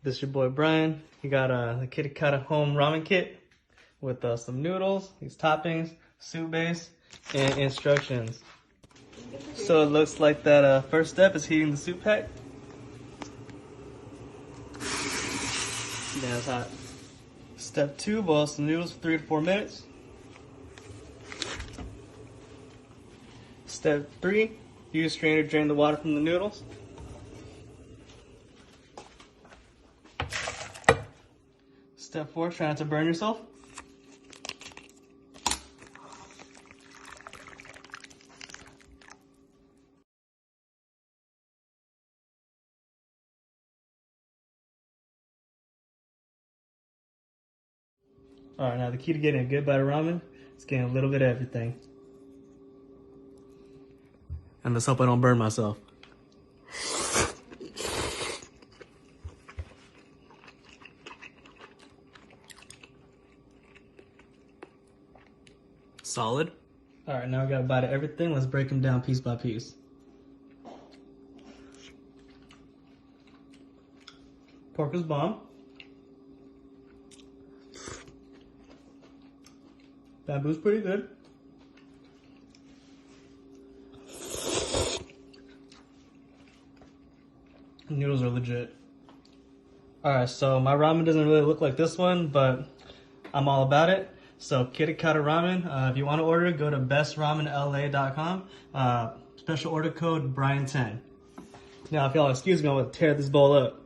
This is your boy Brian. He got the KITAKATA home ramen kit with some noodles, these toppings, soup base, and instructions. So it looks like that first step is heating the soup pack. Damn, it's hot. Step 2, boil some noodles for 3 to 4 minutes. Step 3, use strainer to drain the water from the noodles. Step 4, try not to burn yourself. Alright, now the key to getting a good bite of ramen is getting a little bit of everything. And let's hope I don't burn myself. Solid. Alright, now we got a bite of everything. Let's break them down piece by piece. Pork is bomb. Bamboo's pretty good. Noodles are legit. Alright, so my ramen doesn't really look like this one, but I'm all about it. So KITAKATA Ramen, if you want to order, go to bestramenla.com. Special order code Brian10. Now, if y'all excuse me, I'm going to tear this bowl up.